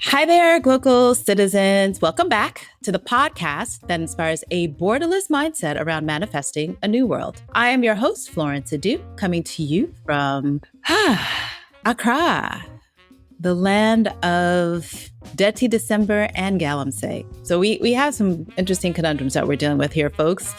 Hi there, Glocal citizens. Welcome back to the podcast that inspires a borderless mindset around manifesting a new world. I am your host, Florence Adu, coming to you from Accra, the land of Dirty December and Galamsey. So we have some interesting conundrums that we're dealing with here, folks.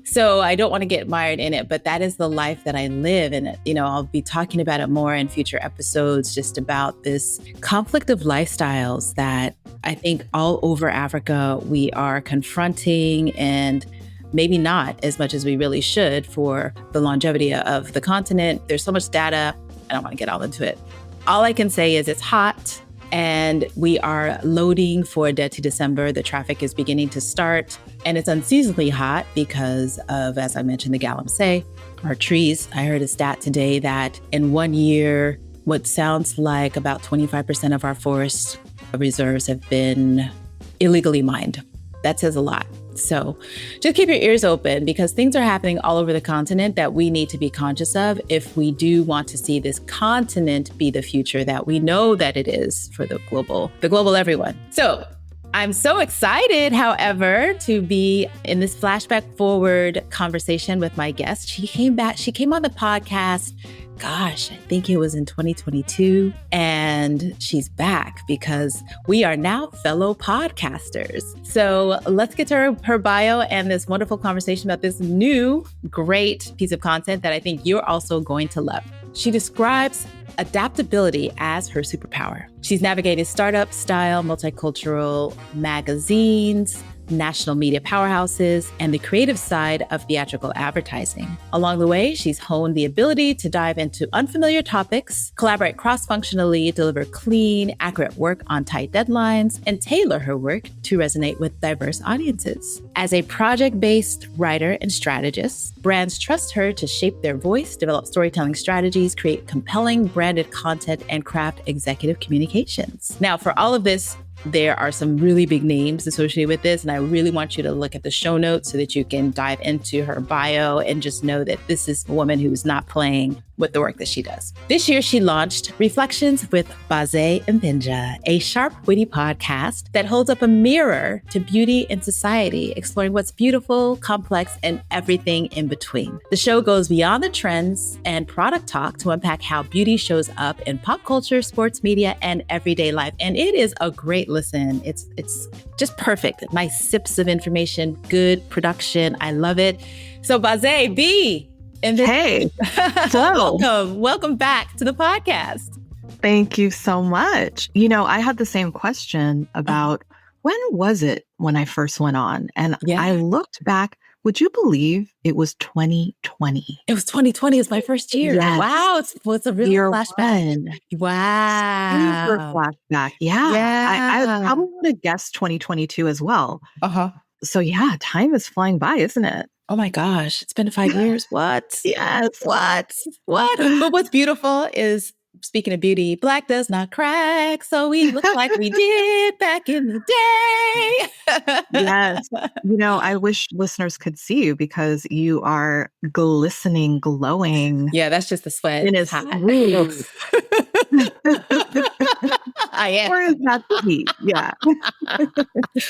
So I don't want to get mired in it, but that is the life that I live. And, I'll be talking about it more in future episodes, just about this conflict of lifestyles that I think all over Africa we are confronting, and maybe not as much as we really should for the longevity of the continent. There's so much data. I don't want to get all into it. All I can say is it's hot and we are loading for Dirty December. The traffic is beginning to start. And it's unseasonably hot because of, as I mentioned, the Galamsey, our trees. I heard a stat today that in 1 year, what sounds like about 25% of our forest reserves have been illegally mined. That says a lot. So just keep your ears open, because things are happening all over the continent that we need to be conscious of if we do want to see this continent be the future that we know that it is for the global everyone. So I'm so excited, however, to be in this flashback forward conversation with my guest. She came on the podcast, I think it was in 2022, and she's back because we are now fellow podcasters. So let's get to her bio and this wonderful conversation about this new great piece of content that I think you're also going to love. She describes adaptability as her superpower. She's navigated startup style, multicultural magazines, national media powerhouses, and the creative side of theatrical advertising. Along the way, she's honed the ability to dive into unfamiliar topics, collaborate cross-functionally, deliver clean, accurate work on tight deadlines, and tailor her work to resonate with diverse audiences. As a project-based writer and strategist, brands trust her to shape their voice, develop storytelling strategies, create compelling branded content, and craft executive communications. Now, for all of this, there are some really big names associated with this, and I really want you to look at the show notes so that you can dive into her bio and just know that this is a woman who's not playing with the work that she does. This year, she launched Reflections with Baze Mpinja, a sharp, witty podcast that holds up a mirror to beauty and society, exploring what's beautiful, complex, and everything in between. The show goes beyond the trends and product talk to unpack how beauty shows up in pop culture, sports media, and everyday life. And it is a great listen. It's just perfect. Nice sips of information, good production. I love it. So Baze B. Hey, so welcome back to the podcast. Thank you so much. I had the same question about when was it when I first went on? And I looked back. Would you believe it was 2020? It was 2020. It was my first year. Yes. Wow. It's a real Year flashback. one. Wow. Super flashback. Yeah. I probably would have guessed 2022 as well. So time is flying by, isn't it? Oh my gosh, it's been 5 years. What? Yes. What? But what's beautiful is, speaking of beauty, black does not crack, so we look like we did back in the day. Yes. I wish listeners could see you because you are glistening, glowing. Yeah, that's just the sweat. It is hot. I am. Or is that the heat? Yeah.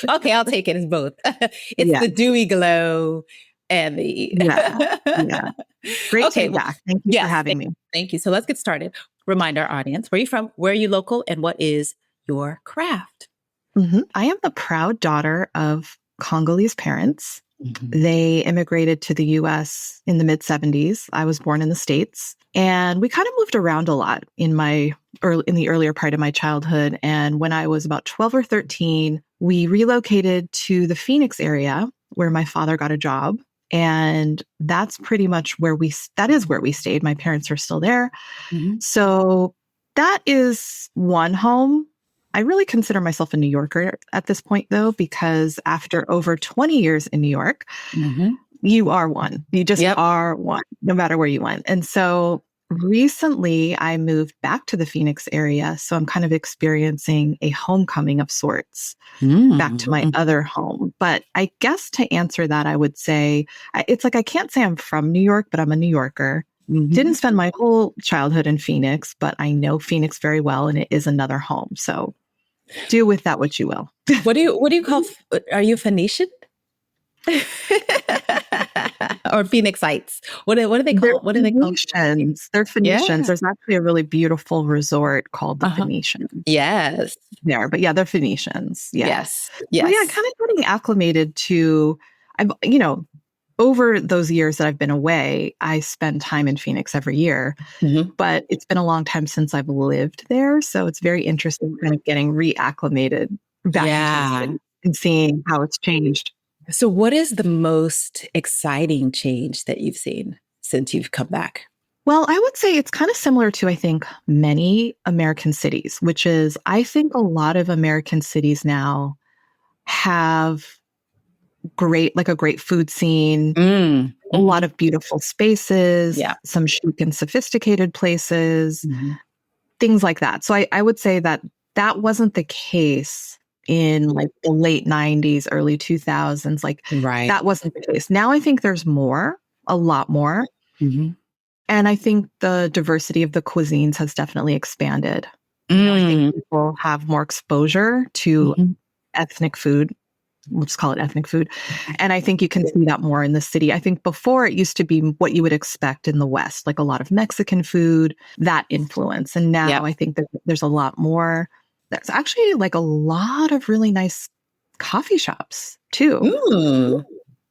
Okay, I'll take it as both. It's the dewy glow. And the Great feedback. Thank you for having me. Thank you. So let's get started. Remind our audience, where are you from? Where are you local? And what is your craft? I am the proud daughter of Congolese parents. They immigrated to the US in the mid-70s. I was born in the States. And we kind of moved around a lot in the earlier part of my childhood. And when I was about 12 or 13, we relocated to the Phoenix area where my father got a job. And that's pretty much where we stayed. My parents are still there. So that is one home. I really consider myself a New Yorker at this point, though, because after over 20 years in New York, you are one. You just are one, no matter where you went. And so recently I moved back to the Phoenix area. So I'm kind of experiencing a homecoming of sorts back to my other home. But I guess to answer that, I would say, it's like, I can't say I'm from New York, but I'm a New Yorker. Didn't spend my whole childhood in Phoenix, but I know Phoenix very well, and it is another home. So do with that what you will. What do you call, are you Phoenician? Or Phoenixites? What do they call? What do they call? Phoenicians. They're Phoenicians. Yeah. There's actually a really beautiful resort called the Phoenician Yes. there. But yeah, they're Phoenicians. Yeah. Yes. So yeah, kind of getting acclimated to, over those years that I've been away, I spend time in Phoenix every year, but it's been a long time since I've lived there. So it's very interesting kind of getting reacclimated back into the city and seeing how it's changed. So what is the most exciting change that you've seen since you've come back? Well, I would say it's kind of similar to, I think, many American cities, which is I think a lot of American cities now have a great food scene, a lot of beautiful spaces, some chic and sophisticated places, things like that. So I would say that wasn't the case in like the late 90s, early 2000s. That wasn't the case. Now I think there's a lot more. And I think the diversity of the cuisines has definitely expanded. I think people have more exposure to ethnic food. We'll just call it ethnic food. And I think you can see that more in the city. I think before it used to be what you would expect in the West, like a lot of Mexican food, that influence. And now I think that there's a lot more. There's actually like a lot of really nice coffee shops too. Ooh,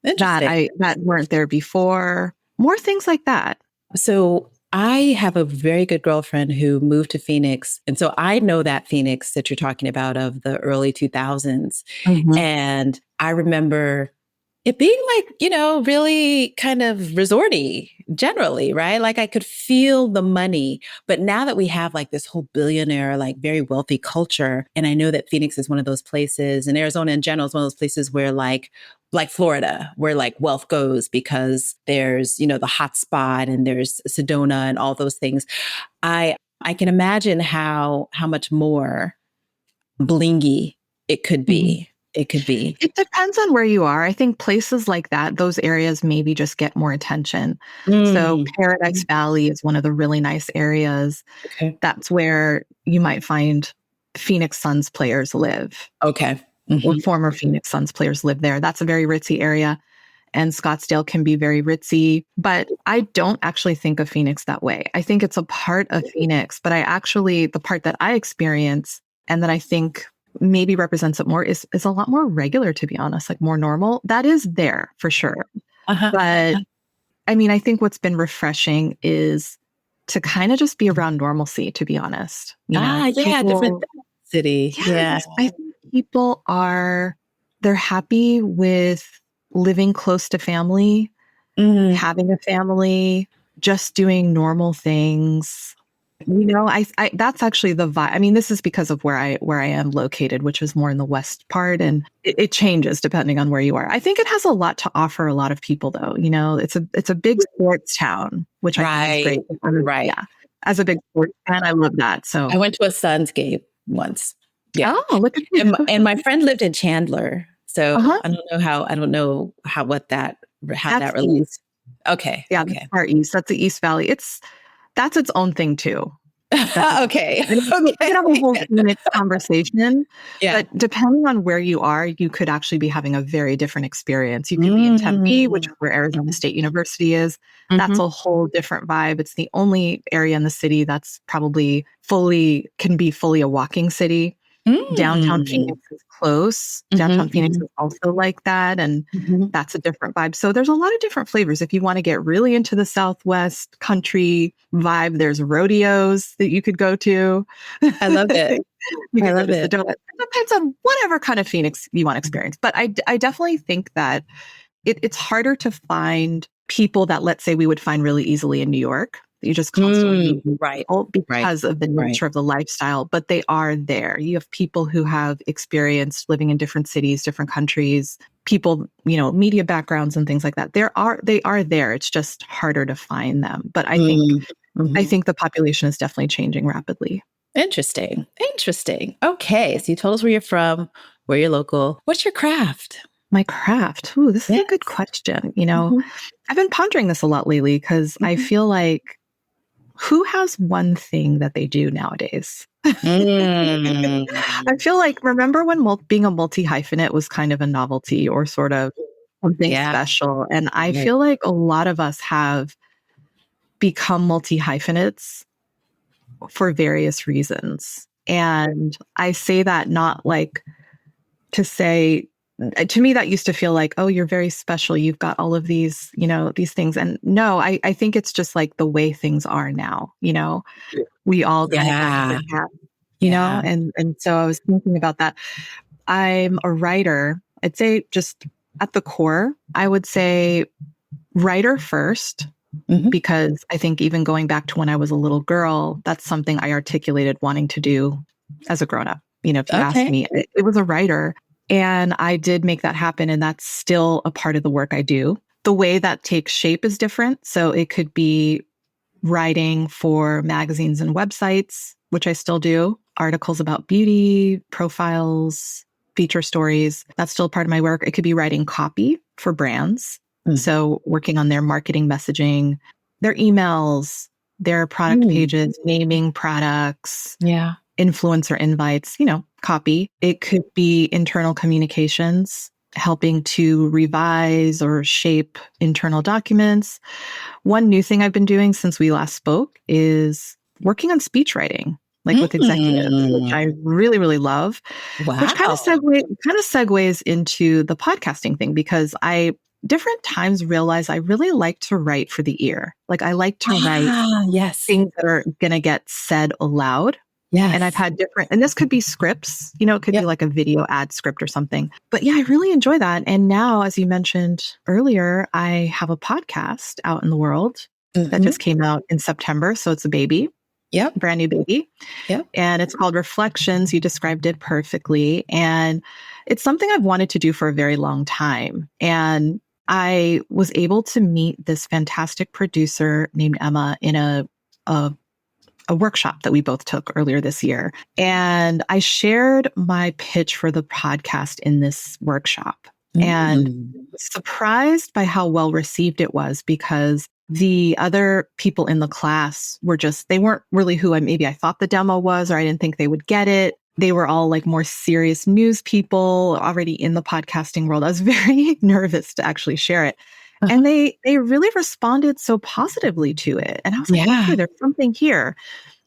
interesting. That weren't there before. More things like that. So I have a very good girlfriend who moved to Phoenix. And so I know that Phoenix that you're talking about of the early 2000s. And I remember it being like, really kind of resorty generally, right? Like I could feel the money. But now that we have like this whole billionaire, like very wealthy culture, and I know that Phoenix is one of those places, and Arizona in general is one of those places where like Florida, where like wealth goes because there's, the hot spot and there's Sedona and all those things. I can imagine how much more blingy it could be. It could be. It depends on where you are. I think places like that, those areas maybe just get more attention. So Paradise Valley is one of the really nice areas. Okay. That's where you might find Phoenix Suns players live. Okay. Or former Phoenix Suns players live there. That's a very ritzy area. And Scottsdale can be very ritzy. But I don't actually think of Phoenix that way. I think it's a part of Phoenix. But the part that I experience and that I think maybe represents it more is a lot more regular, to be honest, like more normal. That is there for sure. But I mean, I think what's been refreshing is to kind of just be around normalcy, to be honest. Different city. Yes, I think people they're happy with living close to family, having a family, just doing normal things. I that's actually the vibe. I mean, this is because of where I am located, which is more in the west part, and it changes depending on where you are. I think it has a lot to offer a lot of people, though. It's a big sports town, which I think is great. Right. Yeah. As a big sports fan, I love that. So I went to a Suns game once. Yeah. Oh, look at you. And my friend lived in Chandler, so I don't know how that relates. Okay. Yeah, that's far east. That's the East Valley. That's its own thing too. Okay. We could have a whole Phoenix conversation. But depending on where you are, you could actually be having a very different experience. You could be in Tempe, which is where Arizona State University is. That's a whole different vibe. It's the only area in the city that's probably can be fully a walking city. Downtown Phoenix is close. Downtown Phoenix is also like that. And that's a different vibe. So there's a lot of different flavors. If you want to get really into the Southwest country vibe, there's rodeos that you could go to. I love it. I love it. It depends on whatever kind of Phoenix you want to experience. But I definitely think that it's harder to find people that, let's say, we would find really easily in New York. You just constantly because of the nature of the lifestyle, but they are there. You have people who have experienced living in different cities, different countries, people, media backgrounds and things like that. They are there. It's just harder to find them. But I think the population is definitely changing rapidly. Interesting. Okay. So you told us where you're from, where you're local. What's your craft? My craft. Ooh, this is a good question. I've been pondering this a lot lately because I feel like who has one thing that they do nowadays? I feel like, remember when being a multi-hyphenate was kind of a novelty or sort of something Yeah. special? And I Right. feel like a lot of us have become multi-hyphenates for various reasons. And I say that not like to say, to me, that used to feel like, oh, you're very special. You've got all of these, these things. And no, I think it's just like the way things are now, we all kind of have Yeah. different hats, Yeah. and so I was thinking about that. I'm a writer. I'd say just at the core, I would say writer first, because I think even going back to when I was a little girl, that's something I articulated wanting to do as a grown up. If you ask Okay. me, it was a writer. And I did make that happen. And that's still a part of the work I do. The way that takes shape is different. So it could be writing for magazines and websites, which I still do, articles about beauty, profiles, feature stories. That's still part of my work. It could be writing copy for brands. So working on their marketing messaging, their emails, their product pages, naming products, influencer invites, copy. It could be internal communications, helping to revise or shape internal documents. One new thing I've been doing since we last spoke is working on speech writing, like with executives, which I really, really love. Wow. Which kind of segues into the podcasting thing, because I different times realize I really like to write for the ear. Like I like to write things that are going to get said aloud. Yes. And I've had and this could be scripts, it could be like a video ad script or something. But yeah, I really enjoy that. And now, as you mentioned earlier, I have a podcast out in the world that just came out in September. So it's a baby. Yep. Brand new baby. Yep. And it's called Reflections. You described it perfectly. And it's something I've wanted to do for a very long time. And I was able to meet this fantastic producer named Emma in a workshop that we both took earlier this year. And I shared my pitch for the podcast in this workshop and surprised by how well received it was, because the other people in the class they weren't really who I thought the demo was, or I didn't think they would get it. They were all like more serious news people already in the podcasting world. I was very nervous to actually share it. And they really responded so positively to it. And I was like, okay, there's something here.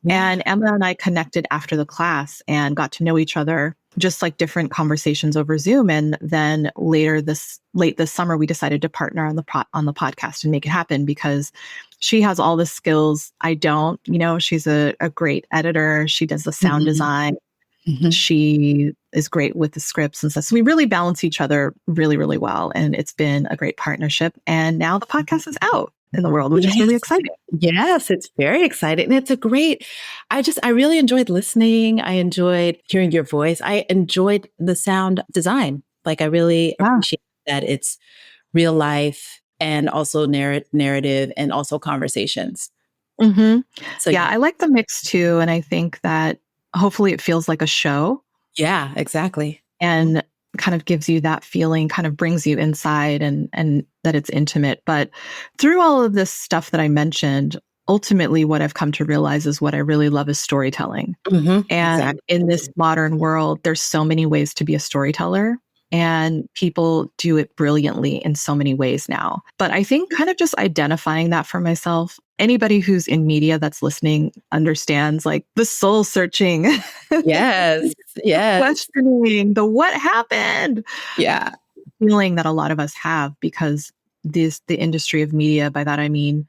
Yeah. And Emma and I connected after the class and got to know each other, just like different conversations over Zoom. And then late this summer, we decided to partner on the podcast and make it happen, because she has all the skills I don't. She's a great editor. She does the sound design. She is great with the scripts and stuff. So we really balance each other really, really well. And it's been a great partnership. And now the podcast is out in the world, which is really exciting. Yes, it's very exciting. And it's I really enjoyed listening. I enjoyed hearing your voice. I enjoyed the sound design. Like I really appreciate that it's real life and also narrative and also conversations. So yeah, I like the mix too. And I think that hopefully it feels like a show. Yeah, exactly. And kind of gives you that feeling, kind of brings you inside and that it's intimate. But through all of this stuff that I mentioned, ultimately what I've come to realize is what I really love is storytelling. And in this modern world, there's so many ways to be a storyteller. And people do it brilliantly in so many ways now. But I think kind of just identifying that for myself, anybody who's in media that's listening understands like the soul searching. Yes. Questioning the what happened. Yeah. Feeling that a lot of us have, because the industry of media, by that I mean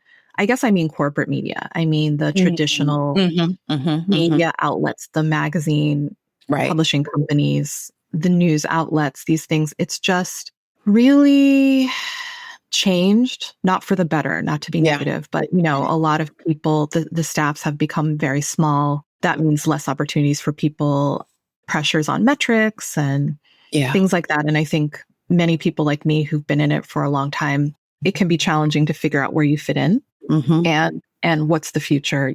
corporate media. I mean the traditional media outlets, the magazine, publishing companies, the news outlets, these things. It's just really changed, not for the better, not to be negative, but a lot of people, the staffs have become very small. That means less opportunities for people, pressures on metrics and things like that. And I think many people like me who've been in it for a long time, it can be challenging to figure out where you fit in and what's the future,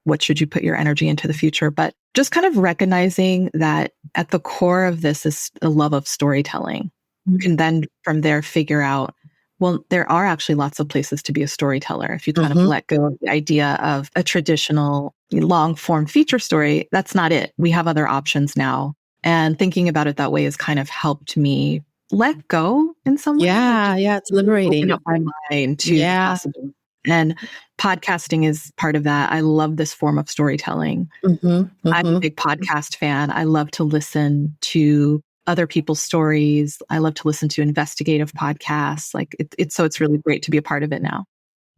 what should you put your energy into the future. But just kind of recognizing that at the core of this is a love of storytelling. You can then from there figure out well, there are actually lots of places to be a storyteller. If you kind of let go of the idea of a traditional long form feature story, that's not it. We have other options now. And thinking about it that way has kind of helped me let go in some way. Yeah. Yeah. It's liberating. Open up my mind to the possibilities. And podcasting is part of that. I love this form of storytelling. I'm a big podcast fan. I love to listen to other people's stories. I love to listen to investigative podcasts. Like so it's really great to be a part of it now.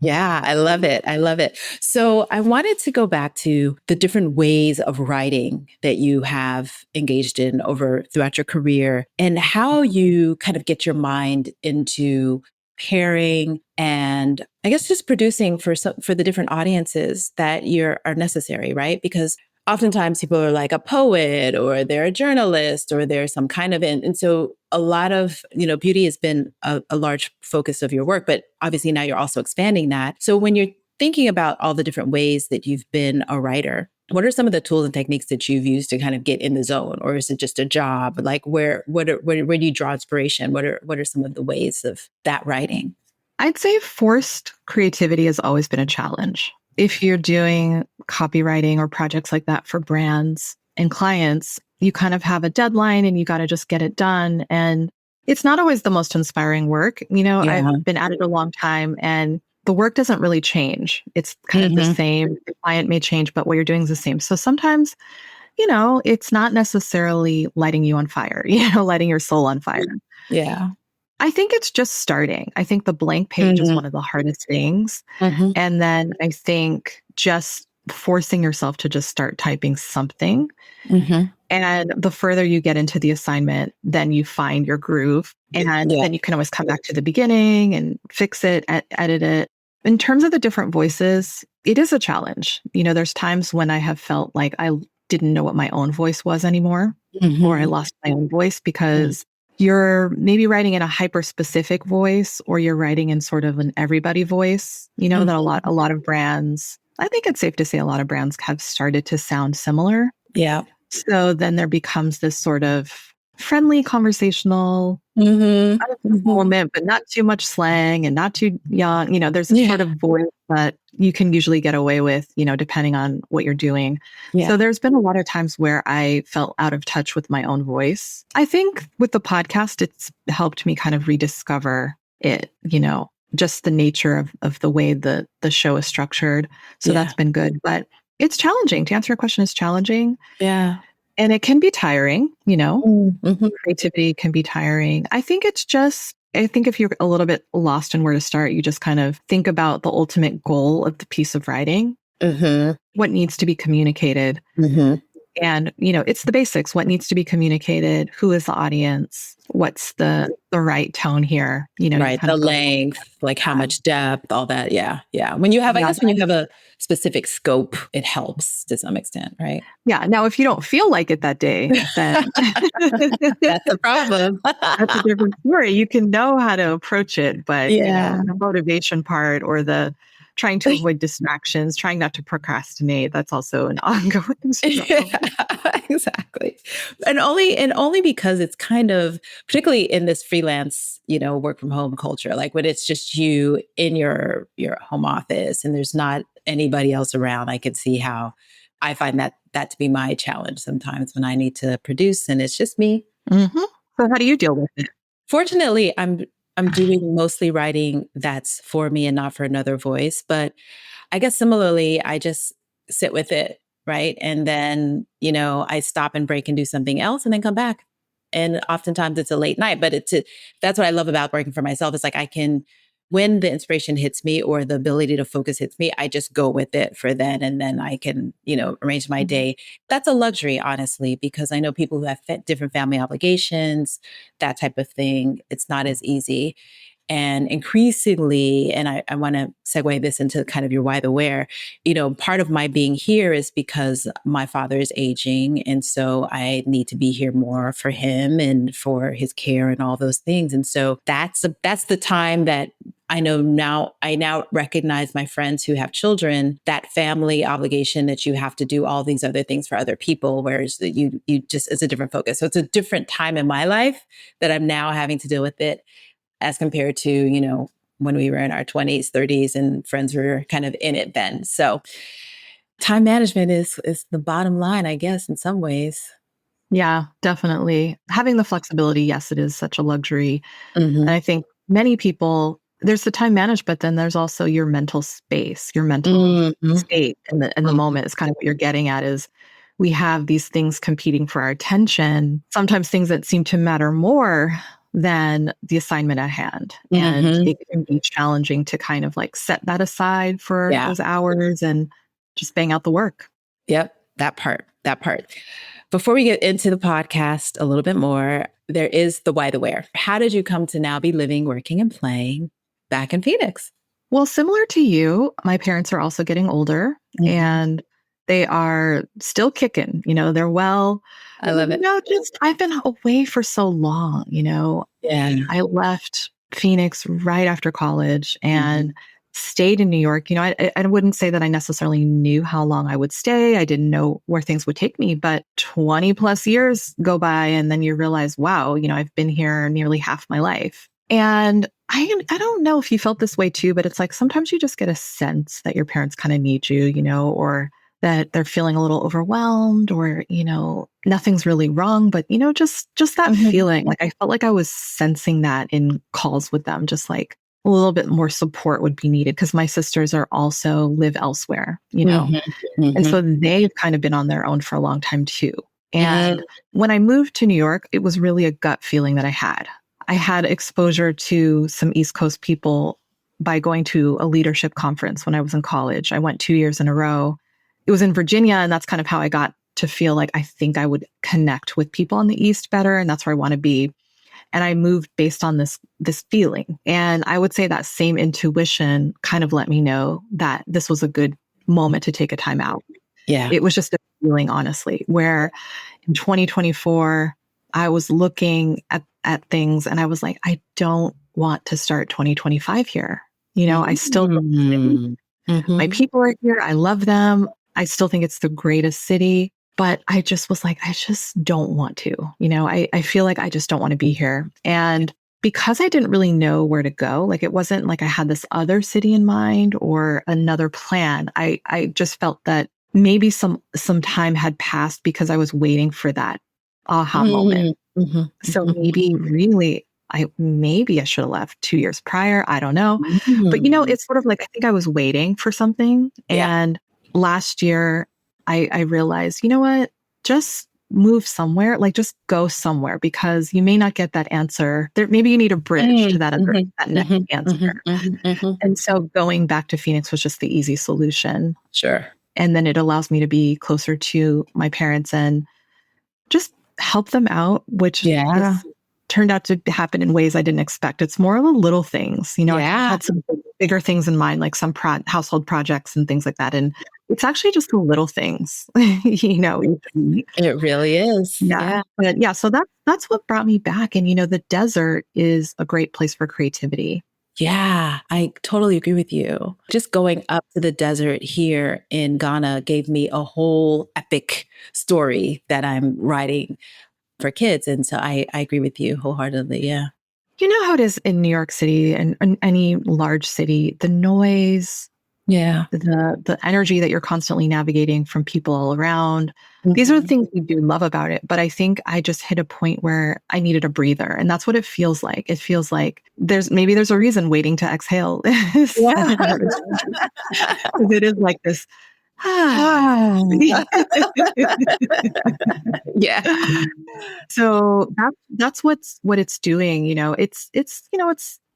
Yeah, I love it. I love it. So I wanted to go back to the different ways of writing that you have engaged in throughout your career and how you kind of get your mind into pairing and I guess just producing for the different audiences that are necessary, right? Because oftentimes people are like a poet or they're a journalist or they're some kind of and so a lot of, beauty has been a large focus of your work, but obviously now you're also expanding that. So when you're thinking about all the different ways that you've been a writer, what are some of the tools and techniques that you've used to kind of get in the zone? Or is it just a job? Like where do you draw inspiration? What are some of the ways of that writing? I'd say forced creativity has always been a challenge. If you're doing copywriting or projects like that for brands and clients, you kind of have a deadline and you got to just get it done. And it's not always the most inspiring work. I've been at it a long time and the work doesn't really change. It's kind of the same. The client may change, but what you're doing is the same. So sometimes, it's not necessarily lighting you on fire, lighting your soul on fire. Yeah. I think it's just starting. I think the blank page is one of the hardest things. And then I think just forcing yourself to just start typing something. And the further you get into the assignment, then you find your groove. And then you can always come back to the beginning and fix it, edit it. In terms of the different voices, it is a challenge. There's times when I have felt like I didn't know what my own voice was anymore, or I lost my own voice because you're maybe writing in a hyper specific voice or you're writing in sort of an everybody voice, that a lot of brands, I think it's safe to say a lot of brands have started to sound similar. Yeah. So then there becomes this sort of friendly conversational moment, but not too much slang and not too young. There's a sort of voice that you can usually get away with, depending on what you're doing. Yeah. So there's been a lot of times where I felt out of touch with my own voice. I think with the podcast, it's helped me kind of rediscover it, just the nature of the way the show is structured. So that's been good, but it's challenging. To answer your question, it's challenging. Yeah. And it can be tiring, creativity can be tiring. I think if you're a little bit lost in where to start, you just kind of think about the ultimate goal of the piece of writing, what needs to be communicated. And, it's the basics. What needs to be communicated? Who is the audience? What's the right tone here? Right. The length, like how much depth, all that. Yeah. Yeah. When you have a specific scope, it helps to some extent, right? Yeah. Now, if you don't feel like it that day, then that's the problem. That's a different story. You can know how to approach it, but the motivation part or the trying to avoid distractions, trying not to procrastinate, that's also an ongoing struggle. Yeah, exactly. And only because it's kind of, particularly in this freelance, work from home culture, like when it's just you in your home office and there's not anybody else around, I can see how I find that to be my challenge sometimes when I need to produce and it's just me. So how do you deal with it? Fortunately, I'm doing mostly writing that's for me and not for another voice. But I guess similarly, I just sit with it, right? And then, I stop and break and do something else and then come back. And oftentimes it's a late night, but that's what I love about working for myself. It's like when the inspiration hits me or the ability to focus hits me, I just go with it for then. And then I can, arrange my day. That's a luxury, honestly, because I know people who have different family obligations, that type of thing. It's not as easy. And increasingly, and I want to segue this into kind of your why the where, part of my being here is because my father is aging. And so I need to be here more for him and for his care and all those things. And so that's the time that I now recognize my friends who have children, that family obligation that you have to do all these other things for other people, whereas you just, it's a different focus. So it's a different time in my life that I'm now having to deal with it as compared to, when we were in our 20s, 30s, and friends were kind of in it then. So time management is the bottom line, I guess, in some ways. Yeah, definitely. Having the flexibility, yes, it is such a luxury. And Mm-hmm. I think many people, there's the time managed, but then there's also your mental space, your mental Mm-hmm. state in the moment is kind of what you're getting at is we have these things competing for our attention, sometimes things that seem to matter more than the assignment at hand. And Mm-hmm. it can be challenging to kind of like set that aside for Yeah. those hours and just bang out the work. Yep. That part. Before we get into the podcast a little bit more, there is the why, the where. How did you come to now be living, working, and playing back in Phoenix? Well, similar to you, my parents are also getting older Mm-hmm. and they are still kicking. They're well, I love it. just I've been away for so long. Yeah. I left Phoenix right after college and stayed in New York. I wouldn't say that I necessarily knew how long I would stay. I didn't know where things would take me, but 20 plus years go by and then you realize, wow, I've been here nearly half my life. And I don't know if you felt this way too, but it's like sometimes you just get a sense that your parents kind of need you, or that they're feeling a little overwhelmed or, nothing's really wrong, but just that feeling. Like I felt like I was sensing that in calls with them, just like a little bit more support would be needed because my sisters are also live elsewhere, and so they've kind of been on their own for a long time too. And when I moved to New York, it was really a gut feeling that I had. I had exposure to some East Coast people by going to a leadership conference when I was in college. I went 2 years in a row. It was in Virginia, and that's kind of how I got to feel like I think I would connect with people on the East better, and that's where I want to be. And I moved based on this feeling. And I would say that same intuition kind of let me know that this was a good moment to take a time out. Yeah. It was just a feeling, honestly, where in 2024, I was looking at things and I was like, I don't want to start 2025 here. I still my people are here. I love them. I still think it's the greatest city, but I just was like, I just don't want to. I feel like I just don't want to be here. And because I didn't really know where to go, like it wasn't like I had this other city in mind or another plan. I just felt that maybe some time had passed because I was waiting for that aha moment. So maybe really maybe I should have left 2 years prior. I don't know. But it's sort of like I think I was waiting for something. Yeah. And last year I realized, you know what? Just move somewhere, like just go somewhere because you may not get that answer. There maybe you need a bridge to that next answer. And so going back to Phoenix was just the easy solution. Sure. And then it allows me to be closer to my parents and just help them out, which is turned out to happen in ways I didn't expect. It's more of the little things. I had some bigger things in mind, like some household projects and things like that. And it's actually just the little things, It really is. Yeah. But yeah, so that's what brought me back. And, the desert is a great place for creativity. Yeah, I totally agree with you. Just going up to the desert here in Ghana gave me a whole epic story that I'm writing for kids. And so I agree with you wholeheartedly. Yeah. You know how it is in New York City and any large city, the noise, the energy that you're constantly navigating from people all around. These are the things we do love about it. But I think I just hit a point where I needed a breather. And that's what it feels like. It feels like there's a reason waiting to exhale. Yeah. It is like this. Yeah. So that's what it's doing.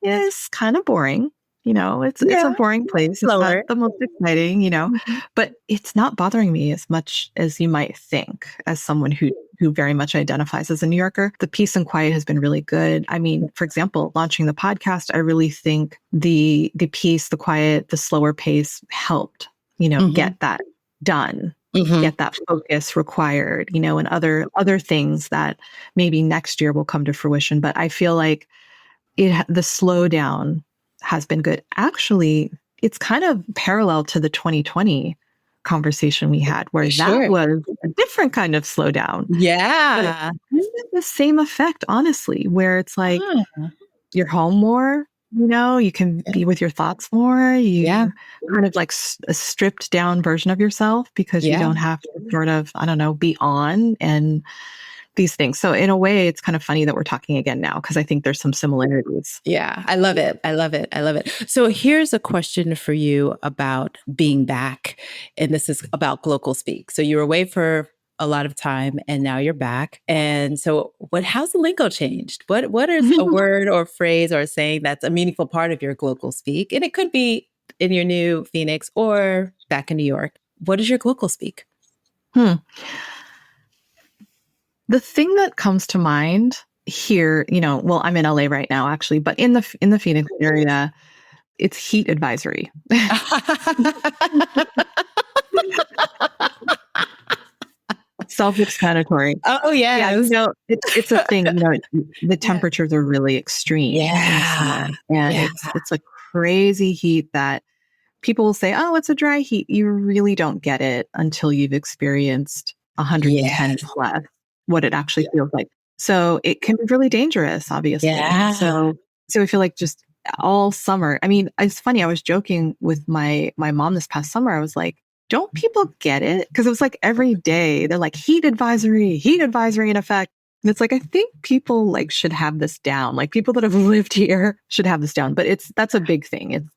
It's kind of boring. It's a boring place. Slower. It's not the most exciting, but it's not bothering me as much as you might think as someone who very much identifies as a New Yorker. The peace and quiet has been really good. I mean, for example, launching the podcast, I really think the peace, the quiet, the slower pace helped, get that done. Get that focus required, and other things that maybe next year will come to fruition. But I feel like the slowdown has been good. Actually, it's kind of parallel to the 2020 conversation we had, where that was a different kind of slowdown. Yeah. But it the same effect, honestly, where it's like you're home more, You can be with your thoughts more. Yeah. You kind of like a stripped down version of yourself because you Yeah. don't have to sort of, I don't know, be on and these things. So in a way, it's kind of funny that we're talking again now because I think there's some similarities. Yeah, I love it. I love it. I love it. So here's a question for you about being back. And this is about Glocal Speak. So you were away for a lot of time and now you're back. And so how's the lingo changed? What is a word or phrase or saying that's a meaningful part of your Glocal Speak? And it could be in your new Phoenix or back in New York. What is your Glocal Speak? The thing that comes to mind here, well, I'm in LA right now, actually, but in the Phoenix area, it's heat advisory. Self-explanatory. Oh, Yeah, yes. it's a thing. The temperatures are really extreme in the summer, Yeah. and Yeah. it's a crazy heat that people will say, "Oh, it's a dry heat." You really don't get it until you've experienced 110 Yes. plus what it actually feels like. So it can be really dangerous, obviously. Yeah. So I feel like just all summer. I mean, it's funny. I was joking with my mom this past summer. I was like, don't people get it? Because it was like every day they're like heat advisory in effect. And it's like, I think people like should have this down. Like people that have lived here should have this down. But that's a big thing.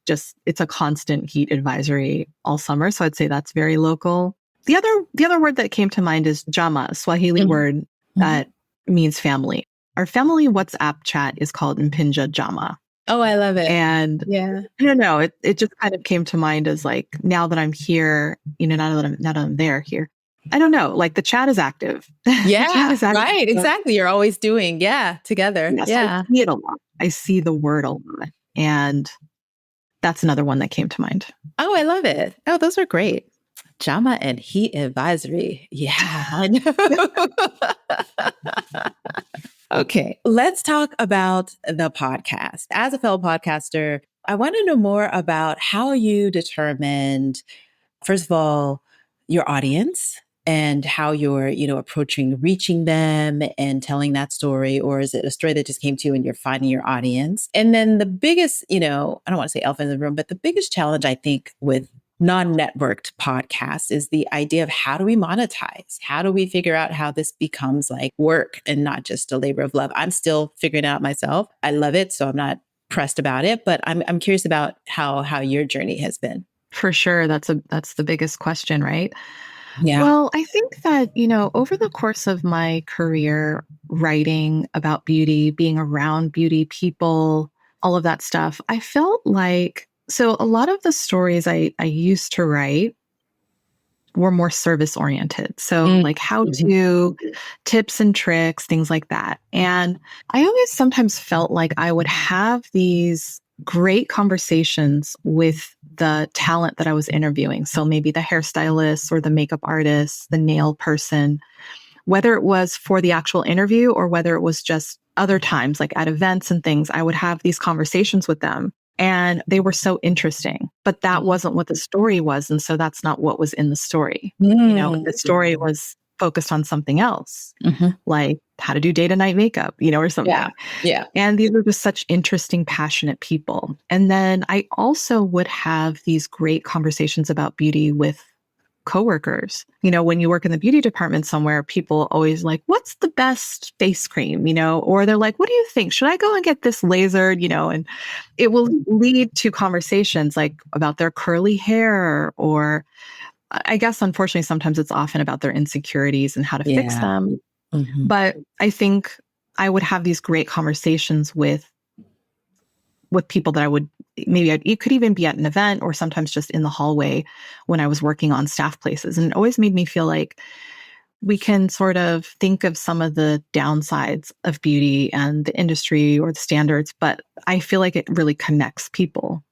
It's a constant heat advisory all summer. So I'd say that's very local. The other word that came to mind is jama, a Swahili word that means family. Our family WhatsApp chat is called Mpinja Jama. Oh, I love it. And yeah, I don't know, it just kind of came to mind as like, now that I'm here, now that I'm there here, I don't know, like the chat is active. Yeah, chat is active. right. Exactly. You're always doing, together. Yes, yeah. I see it a lot. I see the word a lot. And that's another one that came to mind. Oh, I love it. Oh, those are great. Jama and heat advisory. Yeah, I know. Okay, let's talk about the podcast. As a fellow podcaster, I want to know more about how you determined, first of all, your audience and how you're, approaching reaching them and telling that story, or is it a story that just came to you and you're finding your audience? And then the biggest, I don't want to say elephant in the room, but the biggest challenge I think with non-networked podcasts is the idea of how do we monetize? How do we figure out how this becomes like work and not just a labor of love? I'm still figuring it out myself. I love it, so I'm not pressed about it, but I'm curious about how your journey has been. For sure, that's the biggest question, right? Yeah. Well, I think that, over the course of my career writing about beauty, being around beauty people, all of that stuff, I felt like, so a lot of the stories I used to write were more service oriented. So like how to, tips and tricks, things like that. And I always sometimes felt like I would have these great conversations with the talent that I was interviewing. So maybe the hairstylist or the makeup artist, the nail person, whether it was for the actual interview or whether it was just other times, like at events and things, I would have these conversations with them. And they were so interesting, but that wasn't what the story was. And so that's not what was in the story. The story was focused on something else, like how to do day to night makeup, or something. Yeah. And these are just such interesting, passionate people. And then I also would have these great conversations about beauty with coworkers. When you work in the beauty department somewhere, people always like, what's the best face cream, or they're like, what do you think? Should I go and get this lasered, and it will lead to conversations like about their curly hair, or I guess, unfortunately, sometimes it's often about their insecurities and how to fix them. But I think I would have these great conversations with people that I would it could even be at an event or sometimes just in the hallway when I was working on staff places. And it always made me feel like we can sort of think of some of the downsides of beauty and the industry or the standards, but I feel like it really connects people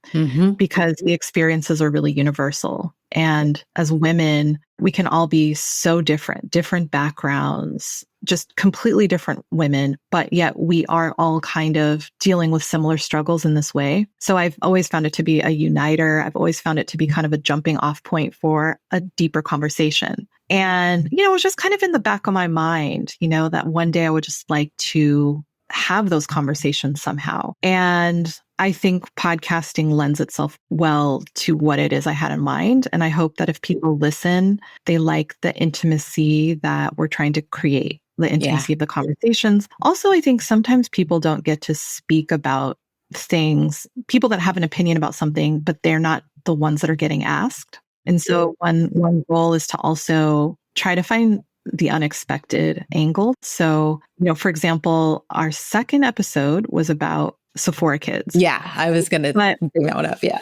because the experiences are really universal. And as women, we can all be so different backgrounds, just completely different women, but yet we are all kind of dealing with similar struggles in this way. So I've always found it to be a uniter. I've always found it to be kind of a jumping off point for a deeper conversation. And, it was just kind of in the back of my mind, that one day I would just like to have those conversations somehow. And I think podcasting lends itself well to what it is I had in mind. And I hope that if people listen, they like the intimacy that we're trying to create, the intimacy of the conversations. Also, I think sometimes people don't get to speak about things, people that have an opinion about something, but they're not the ones that are getting asked. And so one goal is to also try to find the unexpected angle. So, for example, our second episode was about Sephora kids. Yeah, I was going to bring that one up. Yeah.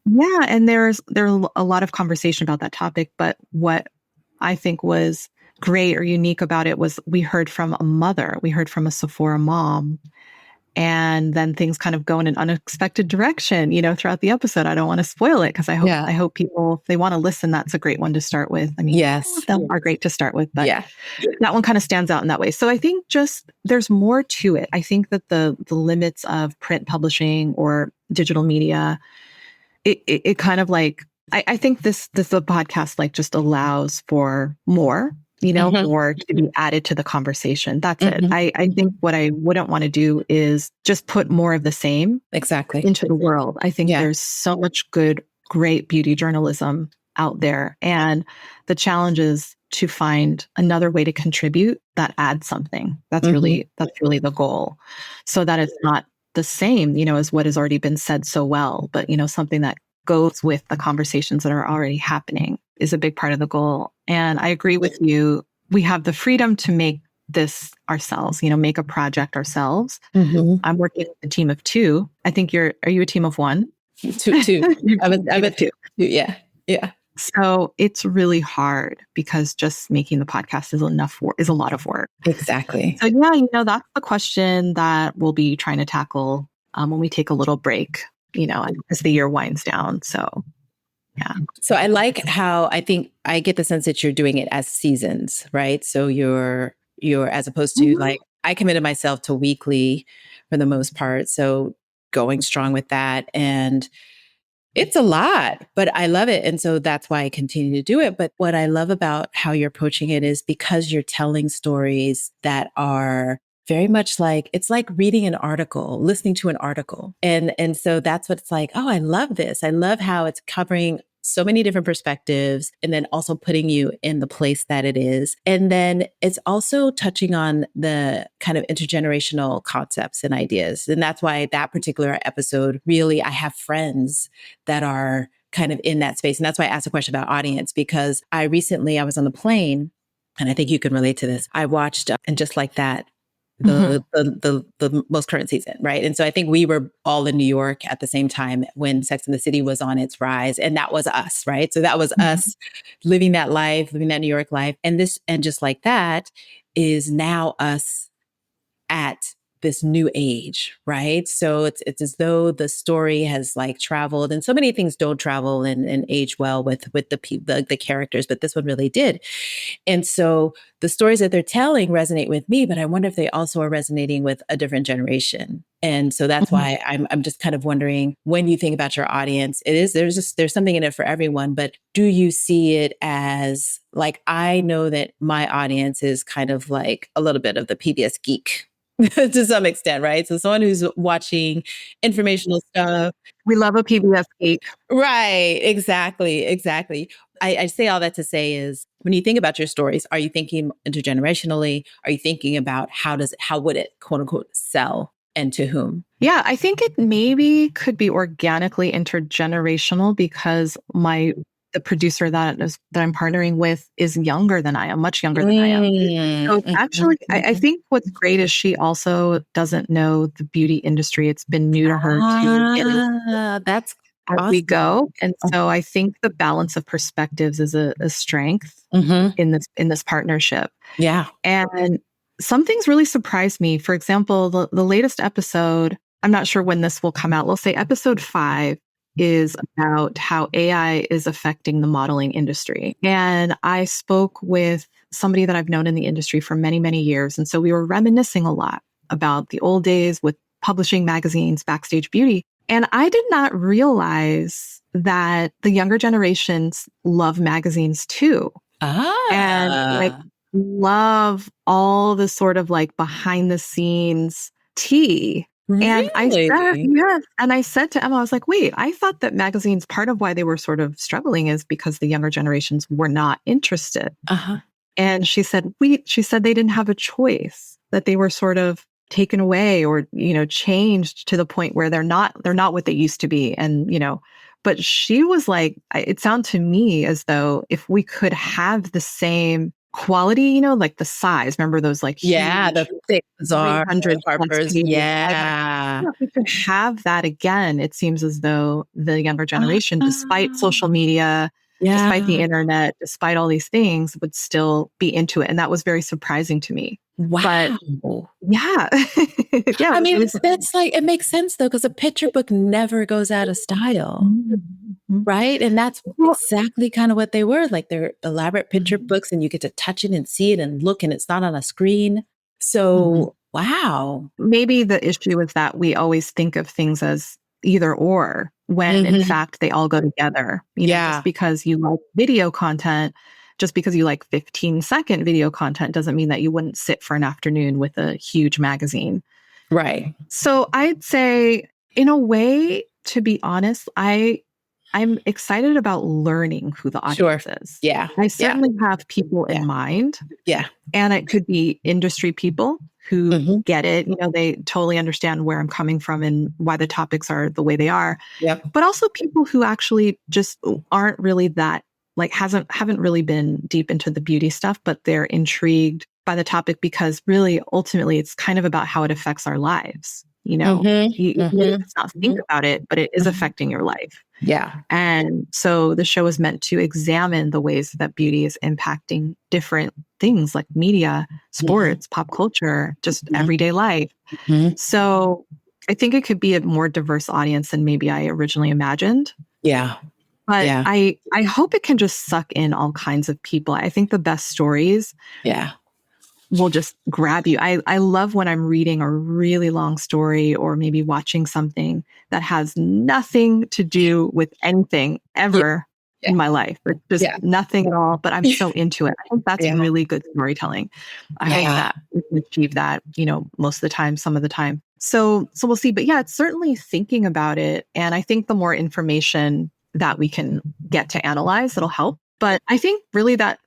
Yeah. And there's a lot of conversation about that topic. But what I think was great or unique about it was we heard from a mother, we heard from a Sephora mom. And then things kind of go in an unexpected direction, throughout the episode. I don't want to spoil it because I hope people, if they want to listen, that's a great one to start with. I mean, all of them are great to start with, but that one kind of stands out in that way. So I think just there's more to it. I think that the limits of print publishing or digital media, it kind of like, I think this podcast like just allows for more. More to be added to the conversation. That's it. I think what I wouldn't want to do is just put more of the same into the world. I think there's so much great beauty journalism out there. And the challenge is to find another way to contribute that adds something. That's really the goal. So that it's not the same, as what has already been said so well, but, something that goes with the conversations that are already happening is a big part of the goal. And I agree with you. We have the freedom to make this ourselves, make a project ourselves. I'm working with a team of 2. I think are you a team of 1? 2. I'm a 2. Yeah. Yeah. So it's really hard because just making the podcast is a lot of work. Exactly. So yeah, that's the question that we'll be trying to tackle when we take a little break, as the year winds down. So yeah. So I like how I think I get the sense that you're doing it as seasons, right? So you're as opposed to like, I committed myself to weekly for the most part. So going strong with that. And it's a lot, but I love it. And so that's why I continue to do it. But what I love about how you're approaching it is because you're telling stories that are very much like, it's like reading an article, listening to an article. And so that's what it's like, oh, I love this. I love how it's covering so many different perspectives and then also putting you in the place that it is. And then it's also touching on the kind of intergenerational concepts and ideas. And that's why that particular episode, really, I have friends that are kind of in that space. And that's why I asked a question about audience, because I was on the plane, and I think you can relate to this. I watched, and just like that, the most current season, right? And so I think we were all in New York at the same time when Sex and the City was on its rise, and that was us, right? So that was us living that life, living that New York life, and just like that is now us at this new age, right? So it's as though the story has like traveled, and so many things don't travel and age well with the characters, but this one really did. And so the stories that they're telling resonate with me, but I wonder if they also are resonating with a different generation. And so that's why I'm just kind of wondering, when you think about your audience, there's something in it for everyone, but do you see it as like, I know that my audience is kind of like a little bit of the PBS geek to some extent, right? So someone who's watching informational stuff. We love a PBS geek. Right. Exactly. I say all that to say is, when you think about your stories, are you thinking intergenerationally? Are you thinking about how would it, quote unquote, sell, and to whom? Yeah, I think it maybe could be organically intergenerational because the producer that I'm partnering with is younger than I am, much younger than I am. So actually, I think what's great is she also doesn't know the beauty industry. It's been new to her that's as awesome. we go. And so I think the balance of perspectives is a strength in this partnership. Yeah. And some things really surprised me. For example, the latest episode, I'm not sure when this will come out. We'll say episode 5 is about how AI is affecting the modeling industry. And I spoke with somebody that I've known in the industry for many, many years. And so we were reminiscing a lot about the old days with publishing magazines, Backstage Beauty. And I did not realize that the younger generations love magazines too. And like love all the sort of like behind the scenes tea. And I said, Really? yes. And I said to Emma, I was like, wait, I thought that magazines, part of why they were sort of struggling is because the younger generations were not interested. Uh-huh. And she said, she said they didn't have a choice, that they were sort of taken away or, changed to the point where they're not what they used to be. And, but she was like, it sounded to me as though if we could have the same quality, like the size, remember those like Yeah, huge the thick Czar 300 plus Harper's. pages. Yeah. If we could have that again, it seems as though the younger generation, despite social media, despite the Yeah. internet, despite all these things, would still be into it. And that was very surprising to me. But Wow. yeah. Yeah. I mean, it was, that's like, it makes sense though, because a picture book never goes out of style. Mhm. Right. And that's Well, exactly kind of what they were. Like they're elaborate picture mhm. books and you get to touch it and see it and look, and it's not on a screen. Mhm. So, wow. Maybe the issue is that we always think of things as either or, when in Mhm. fact they all go together. Just Yeah. because you like video content, just because you like 15-second video content doesn't mean that you wouldn't sit for an afternoon with a huge magazine. Right. So I'd say, in a way, to be honest, I'm excited about learning who the Sure. audience is. Yeah. I Yeah. certainly have people Yeah. in mind, Yeah. and it could be industry people who Mhm. get it. They totally understand where I'm coming from and why the topics are the way they are. Yep. But also people who actually just aren't really that, like, haven't really been deep into the beauty stuff, but they're intrigued by the topic because really ultimately it's kind of about how it affects our lives. Mhm. Even if Mhm. it's not think Mhm. about it, but it is Mhm. affecting your life. Yeah. And so the show is meant to examine the ways that beauty is impacting different things like media, Mhm. sports, pop culture, just Mhm. everyday life. Mhm. So I think it could be a more diverse audience than maybe I originally imagined. Yeah. But Yeah. I hope it can just suck in all kinds of people. I think the best stories Yeah. will just grab you. I love when I'm reading a really long story or maybe watching something that has nothing to do with anything Yeah. ever Yeah. in my life. It's just Yeah. nothing at all, but I'm so into it. I think that's Yeah. really good storytelling. I hope Yeah. that we can achieve that, most of the time, some of the time. So we'll see. But yeah, it's certainly thinking about it. And I think the more information that we can get to analyze, it'll help. But I think really that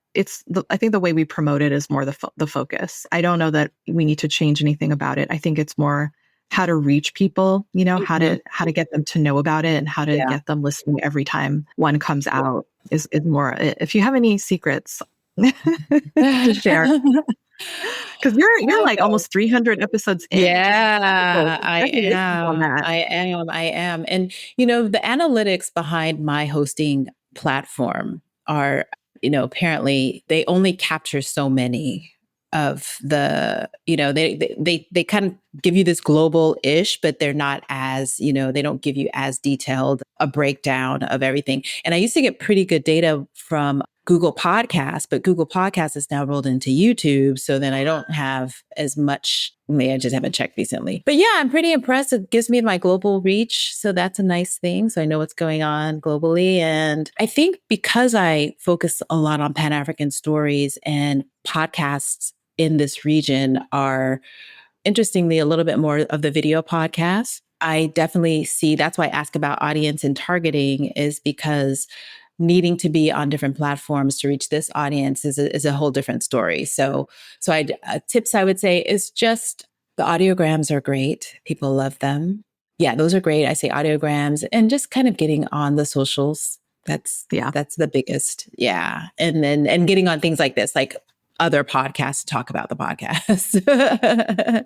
I think the way we promote it is more the focus. I don't know that we need to change anything about it. I think it's more how to reach people, Mhm. how to get them to know about it and how to Yeah. get them listening every time one comes out is more. If you have any secrets to share, because you're like almost 300 episodes in. Just incredible. Yeah, I Congratulations on am. that. I am. And, the analytics behind my hosting platform are, apparently they only capture so many of the, they kind of give you this global-ish, but they're not as, they don't give you as detailed a breakdown of everything. And I used to get pretty good data from Google Podcasts, but Google Podcasts is now rolled into YouTube. So then I don't have as much. Maybe I just haven't checked recently. But yeah, I'm pretty impressed. It gives me my global reach. So that's a nice thing. So I know what's going on globally. And I think because I focus a lot on Pan African stories, and podcasts in this region are, interestingly, a little bit more of the video podcasts. I definitely see that's why I ask about audience and targeting, is because needing to be on different platforms to reach this audience is a whole different story. So tips I would say is just the audiograms are great. People love them. Yeah, those are great. I say audiograms and just kind of getting on the socials. That's Yeah. that's the biggest. Yeah. And getting on things like this, like other podcasts to talk about the podcast. Yeah,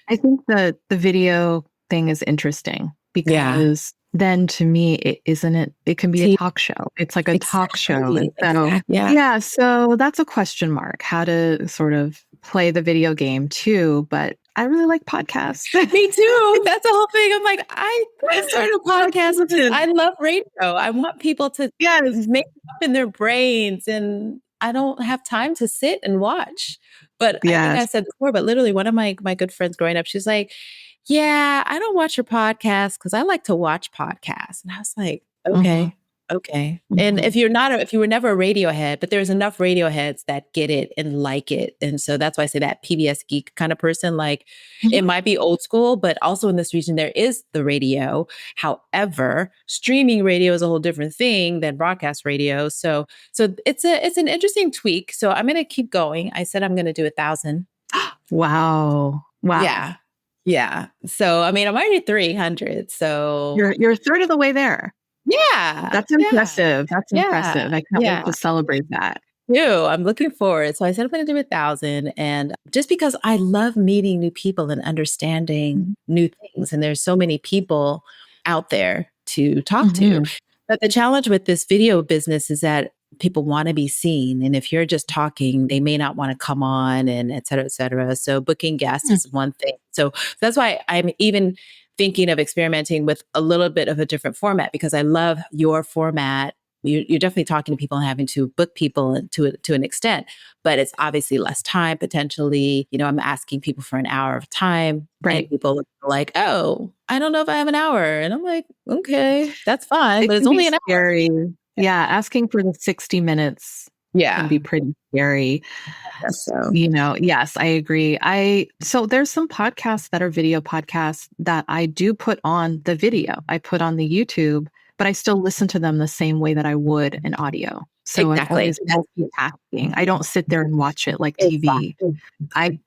I think the video thing is interesting Yeah. because then to me it can be a See, talk show. It's like a talk show. And exactly. so Exactly. Yeah. yeah, so that's a question mark, how to sort of play the video game too, but I really like podcasts. Me too. That's the whole thing. I'm like, I started a podcast because Listen, I love radio. I want people to yes, make it up in their brains, and I don't have time to sit and watch. But I think I yes. said before, but literally one of my good friends growing up, she's like, yeah, I don't watch your podcast because I like to watch podcasts. And I was like, Mhm. okay. Okay. And if you were never a Radiohead, but there's enough Radioheads that get it and like it. And so that's why I say that PBS geek kind of person, like it might be old school, but also in this region, there is the radio. However, streaming radio is a whole different thing than broadcast radio. So it's an interesting tweak. So I'm going to keep going. I said I'm going to do 1,000. Wow. Yeah. Yeah. So, I mean, I'm already 300. So You're a third of the way there. yeah. That's impressive. That's impressive. I can't wait to Yeah. celebrate that. I'm looking forward. So I said I'm going to do 1,000. And just because I love meeting new people and understanding new things. And there's so many people out there to talk to. But the challenge with this video business is that people want to be seen. And if you're just talking, they may not want to come on and et cetera, et cetera. So booking guests is one thing. So that's why I'm even thinking of experimenting with a little bit of a different format, because I love your format. You're definitely talking to people and having to book people to an extent, but it's obviously less time potentially. You know, I'm asking people for an hour of time, Right? And people look like, oh, I don't know if I have an hour, and I'm like, okay, that's fine, but it's only an scary. hour. Yeah, asking for the 60 minutes can be pretty scary. So, you know, yes, I agree. So there's some podcasts that are video podcasts that I do put on the video. I put on the YouTube, but I still listen to them the same way that I would an audio. So exactly. I'm always multitasking. I don't sit there and watch it like TV. I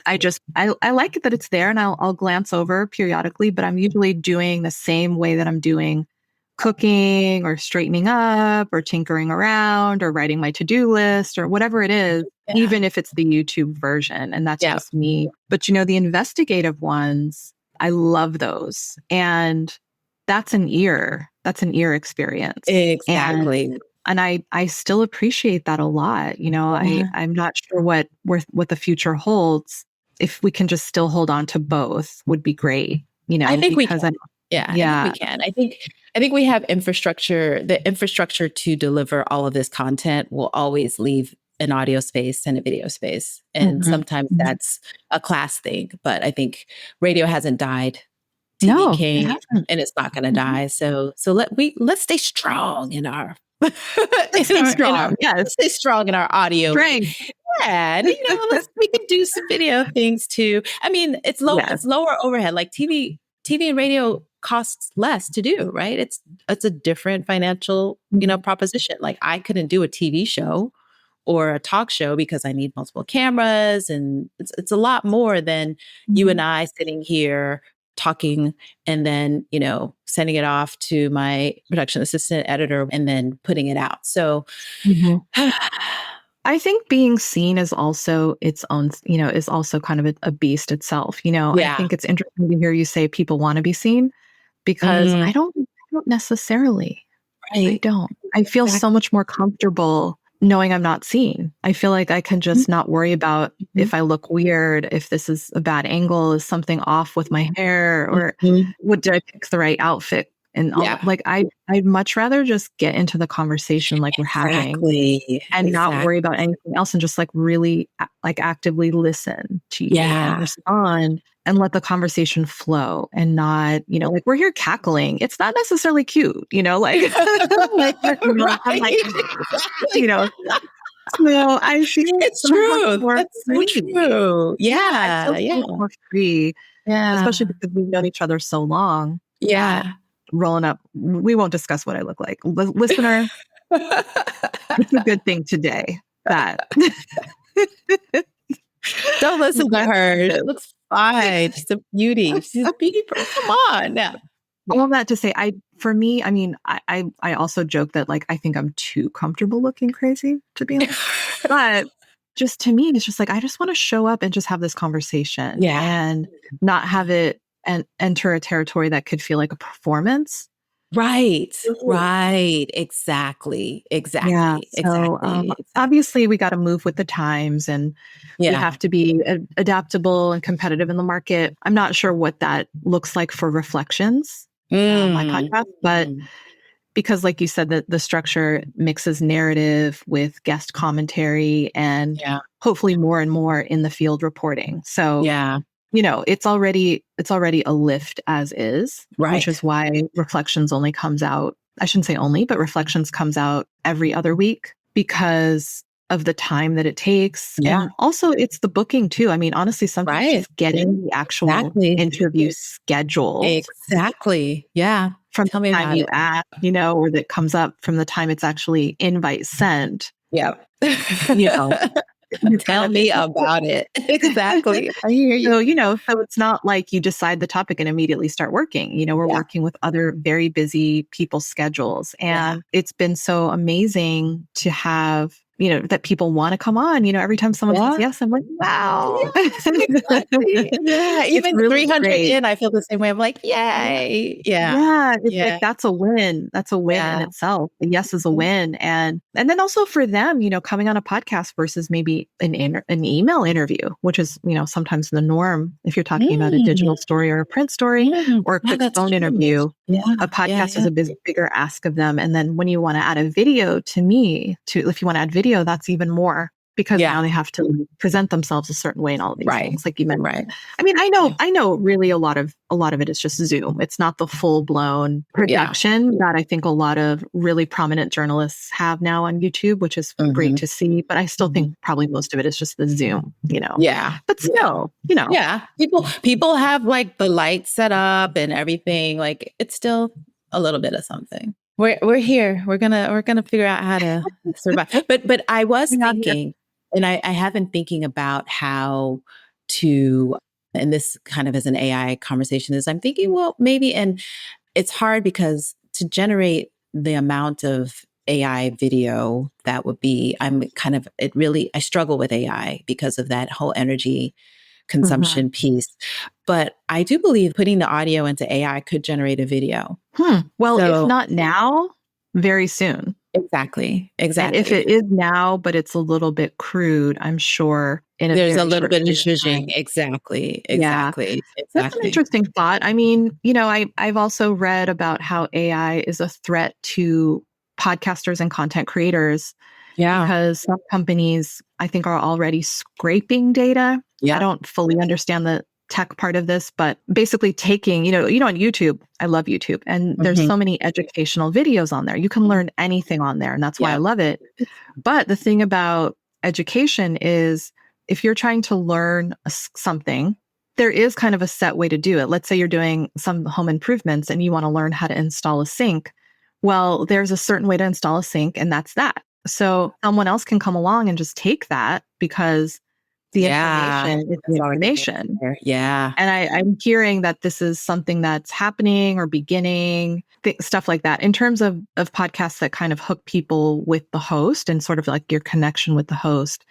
like it that it's there, and I'll glance over periodically, but I'm usually doing the same way that I'm doing cooking or straightening up or tinkering around or writing my to-do list or whatever it is, even if it's the YouTube version. And that's just me. But you know, the investigative ones, I love those. And that's an ear experience. Exactly. And I still appreciate that a lot. You know, I'm not sure what the future holds. If we can just still hold on to both would be great. You know, I think we can. I think we can. I think we have infrastructure. The infrastructure to deliver all of this content will always leave an audio space and a video space. And sometimes that's a class thing. But I think radio hasn't died. TV came and it's not going to die. So let's stay strong in our let's stay strong in our audio. Strength. Yeah, and, you know, we can do some video things too. I mean, it's lower overhead. Like TV and radio costs less to do, right? It's a different financial, you know, proposition. Like I couldn't do a TV show or a talk show because I need multiple cameras, and it's a lot more than you and I sitting here talking and then, you know, sending it off to my production assistant, editor, and then putting it out. So I think being seen is also its own, you know, is also kind of a beast itself. You know, I think it's interesting to hear you say people want to be seen, because I don't necessarily. Right. I don't. I feel so much more comfortable knowing I'm not seen. I feel like I can just not worry about if I look weird, if this is a bad angle, is something off with my hair, or did I pick the right outfit? And like I'd much rather just get into the conversation like we're having, and not worry about anything else, and just like really like actively listen to you and respond and let the conversation flow, and not, you know, like we're here cackling. It's not necessarily cute, you know, like, I'm like, you know. No, I feel it's true. That's so true. Yeah. More free. Yeah. Especially because we've known each other so long. Yeah. Rolling up. We won't discuss what I look like. Listener, it's a good thing today that don't listen to her. It looks fine. She's a beauty. She's a beauty person. Come on now. All of that to say, for me, I mean, I also joke that like I think I'm too comfortable looking crazy, to be honest. But just to me, it's just like I just want to show up and just have this conversation, and not have it and enter a territory that could feel like a performance. Right. Exactly. Yeah. So obviously we got to move with the times, and we have to be adaptable and competitive in the market. I'm not sure what that looks like for Reflections, my podcast, but because like you said, that the structure mixes narrative with guest commentary and hopefully more and more in the field reporting. So you know, it's already a lift as is, which is why Reflections only comes out I shouldn't say only, but Reflections comes out every other week because of the time that it takes. Yeah. And also it's the booking too. I mean, honestly, sometimes Right. just getting the actual Exactly. interview scheduled Exactly. Yeah. from Tell the me time about you it. ask, or that comes up from the time it's actually invite sent, Yeah. you kind Tell of, me about it. Exactly. I hear you. so it's not like you decide the topic and immediately start working. We're Yeah. working with other very busy people's schedules. Yeah. And it's been so amazing to have, that people want to come on. Every time someone says Yeah. yes, I'm like, wow. Yes, exactly. Yeah. It's Even really 300 great. in, I feel the same way. I'm like, yay. Yeah. Yeah, it's like Yeah. that's a win. That's a win in Yeah. itself. A yes is a win, and then also for them, coming on a podcast versus maybe an email interview, which is sometimes the norm if you're talking about a Mm. digital story or a print story or a Yeah, quick that's phone true. interview. Yeah. A Yeah. podcast is a bigger ask of them, and then when you want to add a video, to me, if you want to add video, that's even more. Because Yeah. now they have to present themselves a certain way in all of these things, like you mentioned. Right. I mean, I know really a lot of it is just Zoom. It's not the full blown production that I think a lot of really prominent journalists have now on YouTube, which is great to see. But I still think probably most of it is just the Zoom, Yeah. But still, Yeah. People have like the lights set up and everything. Like it's still a little bit of something. We're here. We're gonna figure out how to survive. But I was thinking, and I have been thinking about how to, and this kind of as an AI conversation is I'm thinking, well, maybe, and it's hard because to generate the amount of AI video that would be, I struggle with AI because of that whole energy consumption piece. But I do believe putting the audio into AI could generate a video. Well, if So not now, very soon. exactly. And if it is now, but it's a little bit crude, I'm sure There's a very little short bit of period of zhuzhing. time. Exactly. Yeah. Exactly. That's an Exactly. interesting thought. I mean, I've also read about how AI is a threat to podcasters and content creators Yeah. because some companies, I think, are already scraping data. Yeah. I don't fully understand the tech part of this, but basically taking, on YouTube, I love YouTube, and there's so many educational videos on there. You can learn anything on there, and that's why I love it. But the thing about education is if you're trying to learn something, there is kind of a set way to do it. Let's say you're doing some home improvements and you want to learn how to install a sink. Well, there's a certain way to install a sink, and that's that. So someone else can come along and just take that because the information is the information. Yeah. And I'm hearing that this is something that's happening or beginning, stuff like that. In terms of podcasts that kind of hook people with the host and sort of like your connection with the host,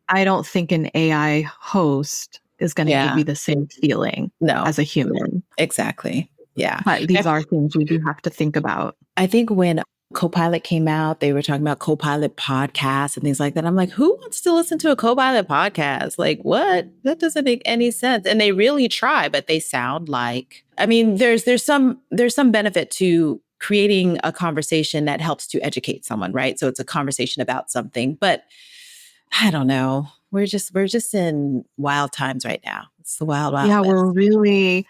I don't think an AI host is going to give you the same feeling as a human. Exactly. Yeah. But these are things we do have to think about. I think when Copilot came out, they were talking about Copilot podcasts and things like that. I'm like, who wants to listen to a Copilot podcast? Like, what? That doesn't make any sense. And they really try, but they sound like, I mean, there's some benefit to creating a conversation that helps to educate someone, right? So it's a conversation about something, but I don't know. We're just in wild times right now. It's the wild west. We're really,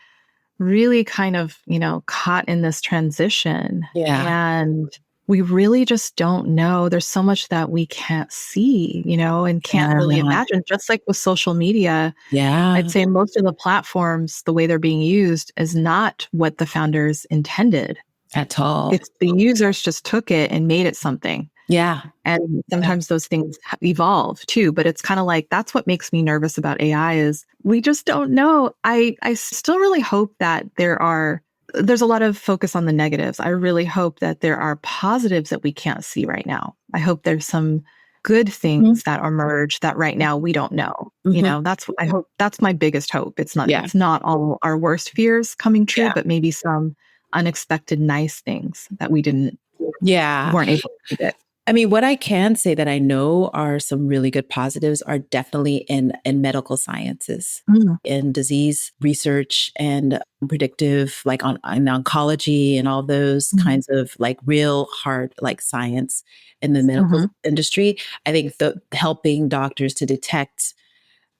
really kind of, caught in this transition. And we really just don't know. There's so much that we can't see, and can't really imagine. Just like with social media, I'd say most of the platforms, the way they're being used is not what the founders intended at all. It's the users just took it and made it something. Yeah. And sometimes those things evolve too, but it's kind of like, that's what makes me nervous about AI is we just don't know. I still really hope that there's a lot of focus on the negatives. I really hope that there are positives that we can't see right now. I hope there's some good things that emerge that right now we don't know. I hope that's my biggest hope. It's not all our worst fears coming true, but maybe some unexpected nice things that we weren't able to predict. I mean, what I can say that I know are some really good positives are definitely in medical sciences, in disease research and predictive, like in oncology and all those kinds of like real hard, like science in the medical industry. I think helping doctors to detect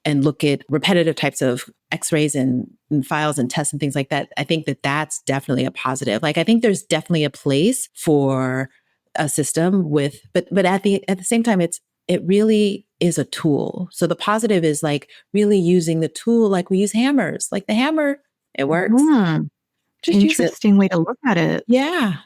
and look at repetitive types of x-rays and files and tests and things like that, I think that that's definitely a positive. Like, I think there's definitely a place for a system with, but at the same time, it really is a tool. So the positive is like really using the tool, like we use hammers, like the hammer, it works. Just use it. Interesting way to look at it. Yeah.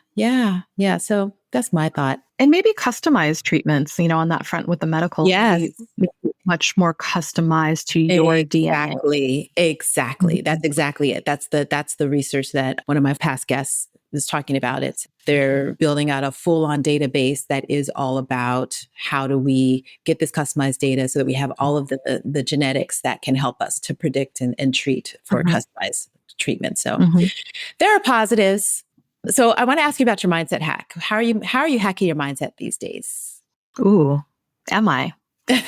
So that's my thought. And maybe customized treatments, on that front with the medical. Yes. Maybe much more customized to your DNA. Exactly. That's exactly it. That's the research that one of my past guests was talking about. They're building out a full-on database that is all about how do we get this customized data so that we have all of the genetics that can help us to predict and treat for a customized treatment. So there are positives. So I want to ask you about your mindset hack. How are you hacking your mindset these days? Ooh, am I? You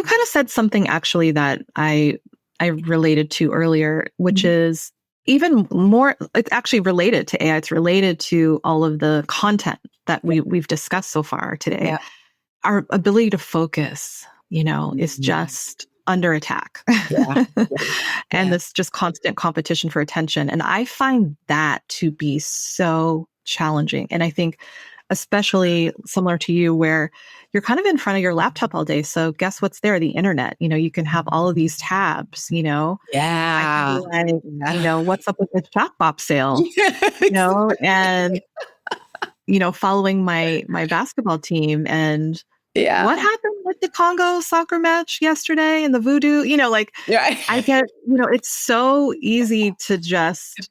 kind of said something actually that I related to earlier, which is even more, it's actually related to AI. It's related to all of the content that we've discussed so far today. Yeah. Our ability to focus, is just under attack. And this just constant competition for attention. And I find that to be so challenging. And I think especially similar to you, where you're kind of in front of your laptop all day. So guess what's there? The internet. You can have all of these tabs, Yeah. I can be like, what's up with the chatbot sale? And following my basketball team and what happened with the Congo soccer match yesterday and the voodoo, I get, it's so easy to just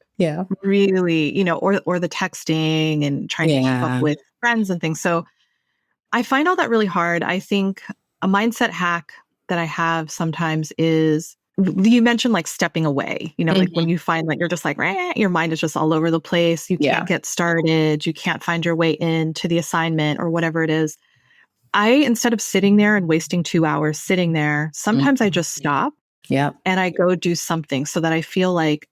really, or the texting and trying to keep up with friends and things. So I find all that really hard. I think a mindset hack that I have sometimes is, you mentioned like stepping away, like when you find like you're just like, your mind is just all over the place. You can't get started. You can't find your way into the assignment or whatever it is. Instead of sitting there and wasting 2 hours sitting there, sometimes I just stop and I go do something so that I feel like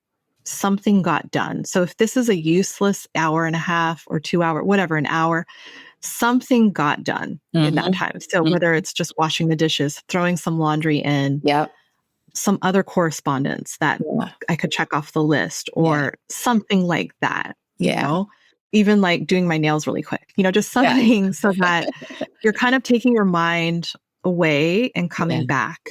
something got done. So if this is a useless hour and a half or 2 hour, whatever, an hour, something got done in that time. So whether it's just washing the dishes, throwing some laundry in, some other correspondence that I could check off the list or something like that, even like doing my nails really quick, just something so that you're kind of taking your mind away and coming back,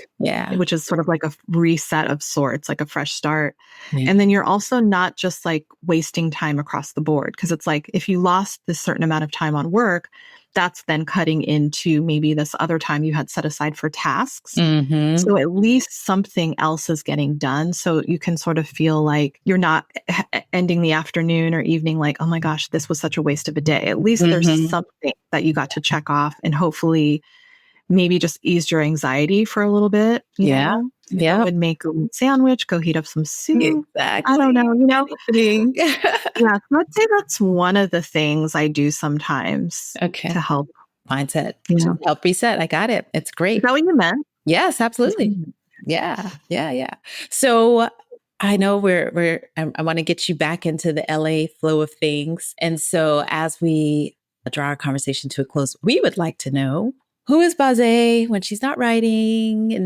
which is sort of like a reset of sorts, like a fresh start. And then you're also not just like wasting time across the board, because it's like if you lost this certain amount of time on work, that's then cutting into maybe this other time you had set aside for tasks. So at least something else is getting done. So you can sort of feel like you're not ending the afternoon or evening like, oh my gosh, this was such a waste of a day. At least there's something that you got to check off and hopefully maybe just ease your anxiety for a little bit. And make a sandwich, go heat up some soup. Exactly. I don't know, So I'd say that's one of the things I do sometimes to help mindset, to help reset. I got it. It's great. Is that what you meant? Yes, absolutely. Yeah. So I know I want to get you back into the LA flow of things. And so as we draw our conversation to a close, we would like to know, who is Baze when she's not writing and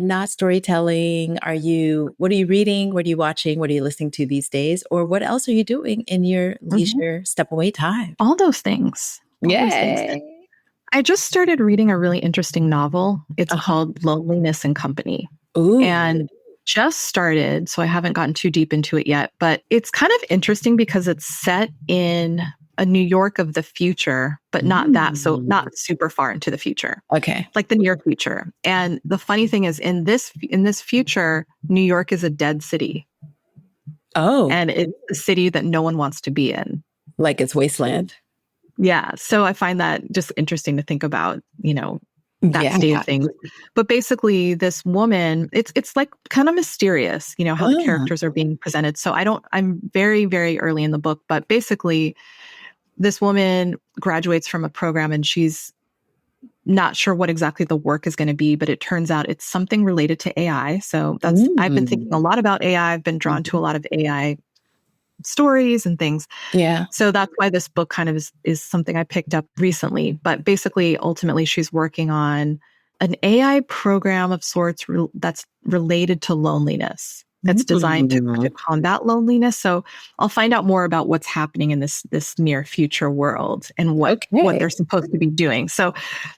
not storytelling? What are you reading? What are you watching? What are you listening to these days? Or what else are you doing in your leisure step away time? All those things. I just started reading a really interesting novel. It's called Loneliness and Company. Ooh. And just started, so I haven't gotten too deep into it yet, but it's kind of interesting because it's set in a New York of the future, but not that, so not super far into the future. Okay. Like the near future. And the funny thing is in this future, New York is a dead city. Oh. And it's a city that no one wants to be in. Like it's wasteland. Yeah. So I find that just interesting to think about, that state of things. But basically this woman, it's like kind of mysterious, how the characters are being presented. So I'm very, very early in the book, but basically this woman graduates from a program and she's not sure what exactly the work is going to be, but it turns out it's something related to AI. So I've been thinking a lot about AI. I've been drawn to a lot of AI stories and things. Yeah. So that's why this book kind of is something I picked up recently. But basically, ultimately, she's working on an AI program of sorts that's related to loneliness. That's designed to combat loneliness. So I'll find out more about what's happening in this near future world and what they're supposed to be doing. So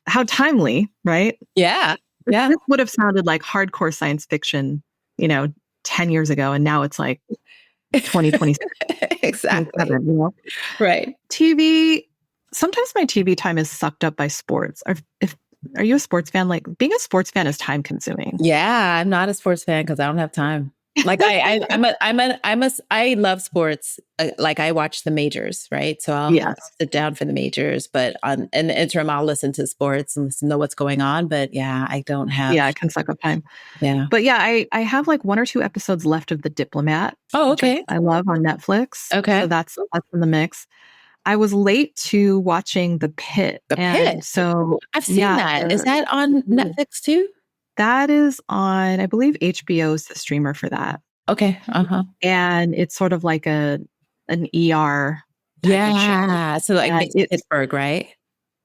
how timely, right? Yeah. Yeah. This would have sounded like hardcore science fiction, 10 years ago. And now it's like 2026. Exactly. Right. TV. Sometimes my TV time is sucked up by sports. Are you a sports fan? Like, being a sports fan is time consuming. Yeah, I'm not a sports fan because I don't have time. Like I love sports. Like, I watch the majors, right? So I'll sit down for the majors, but in the interim, I'll listen to sports and listen to what's going on. But yeah, I don't have. Yeah, I can suck up time. Yeah. But yeah, I have like 1 or 2 episodes left of The Diplomat. Oh, okay. I love on Netflix. Okay. So that's in the mix. I was late to watching The Pit. The Pit. So I've seen that. Is that on Netflix too? That is on, I believe HBO's the streamer for that. Okay. And it's sort of like an ER. Yeah. So like Pittsburgh, right?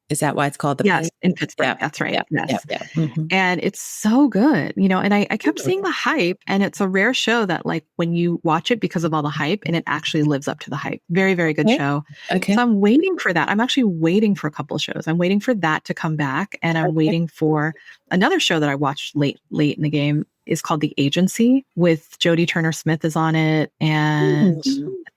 Is that why it's called The Pit? Yes, in Pittsburgh. Yeah. That's right. Yeah. And it's so good, and I kept seeing the hype, and it's a rare show that, like, when you watch it because of all the hype, and it actually lives up to the hype. Very, very good show. Okay. So I'm waiting for that. I'm actually waiting for a couple of shows. I'm waiting for that to come back, and I'm waiting for another show that I watched late in the game. Is called The Agency, with Jodie Turner-Smith is on it, and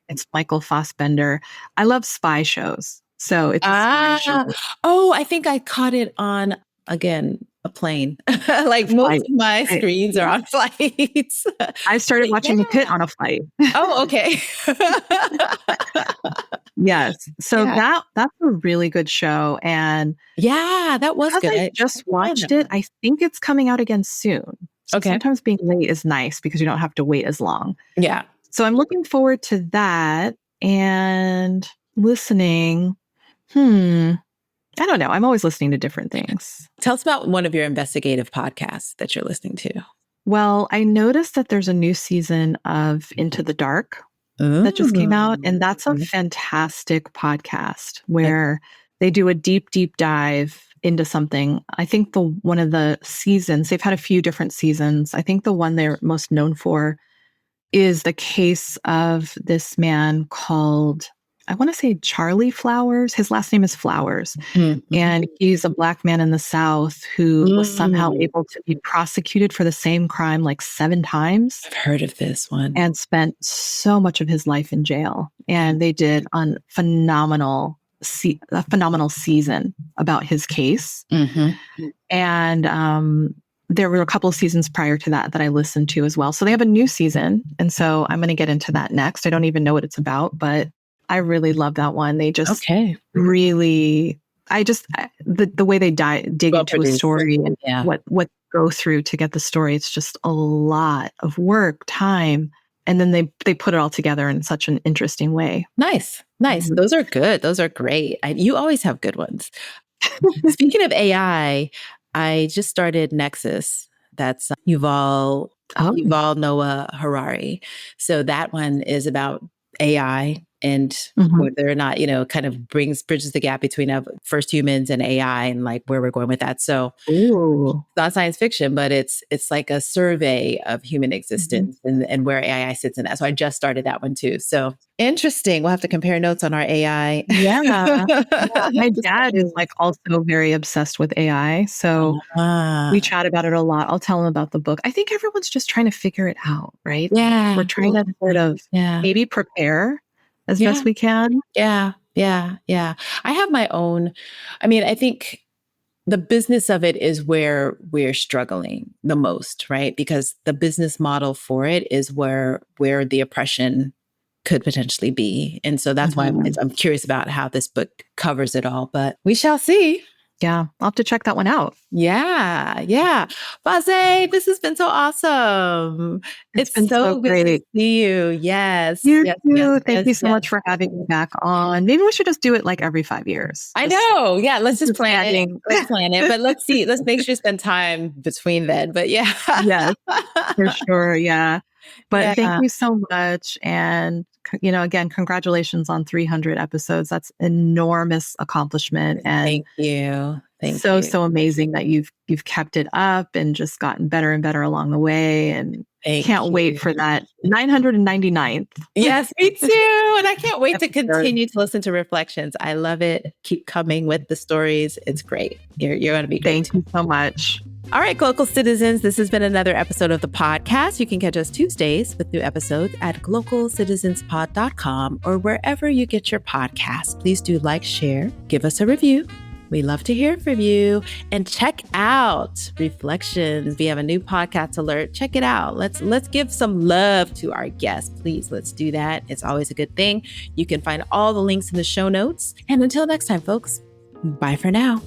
it's Michael Fassbender. I love spy shows. So it's I think I caught it on, again, a plane. Like, most of my screens are on flights. I started watching The Pit on a flight. Oh, okay. Yes. So that's a really good show. And that was good. I just watched it. I think it's coming out again soon. So sometimes being late is nice because you don't have to wait as long. Yeah. So I'm looking forward to that and listening. I don't know. I'm always listening to different things. Tell us about one of your investigative podcasts that you're listening to. Well, I noticed that there's a new season of Into the Dark that just came out. And that's a fantastic podcast where they do a deep, deep dive into something. I think one of the seasons, they've had a few different seasons. I think the one they're most known for is the case of this man called, I want to say, Charlie Flowers. His last name is Flowers. And he's a Black man in the South who was somehow able to be prosecuted for the same crime like 7 times. I've heard of this one. And spent so much of his life in jail. And they did a phenomenal season about his case. And there were a couple of seasons prior to that I listened to as well. So they have a new season. And so I'm going to get into that next. I don't even know what it's about, but I really love that one. They just really, the way they dig into a story and what go through to get the story, it's just a lot of work, time. And then they put it all together in such an interesting way. Nice. Those are good. Those are great. You always have good ones. Speaking of AI, I just started Nexus. That's Yuval Noah Harari. So that one is about AI and whether or not, kind of bridges the gap between first humans and AI and like where we're going with that. So it's not science fiction, but it's like a survey of human existence and where AI sits in that. So I just started that one too. So interesting. We'll have to compare notes on our AI. Yeah. My dad is like also very obsessed with AI. So we chat about it a lot. I'll tell him about the book. I think everyone's just trying to figure it out, right? Yeah. We're trying to sort of maybe prepare as best we can. Yeah. I have my own. I mean, I think the business of it is where we're struggling the most, right? Because the business model for it is where the oppression could potentially be. And so that's why I'm curious about how this book covers it all, but we shall see. Yeah, I'll have to check that one out. Yeah. Baze, this has been so awesome. It's been so great to see you. Yes. You too. Thank you so much for having me back on. Maybe we should just do it like every 5 years. I know. Yeah, let's just plan it. Let's plan it. But let's see. Let's make sure to spend time between then. But yeah. Yes, for sure. Yeah. But thank Yeah. you so much. And, again, congratulations on 300 episodes. That's enormous accomplishment. And Thank you. Thank so, you. so amazing that you've kept it up and just gotten better and better along the way. And Thank can't wait you. for that 999th. Yes, me too. And I can't wait to episode. continue to listen to Reflections. I love it. Keep coming with the stories. It's great. You're going to be great. Thank you so much. All right, Glocal citizens, this has been another episode of the podcast. You can catch us Tuesdays with new episodes at glocalcitizenspod.com or wherever you get your podcasts. Please do like, share, give us a review. We love to hear from you. And check out Reflections. We have a new podcast alert. Check it out. Let's give some love to our guests. Please, let's do that. It's always a good thing. You can find all the links in the show notes. And until next time, folks, bye for now.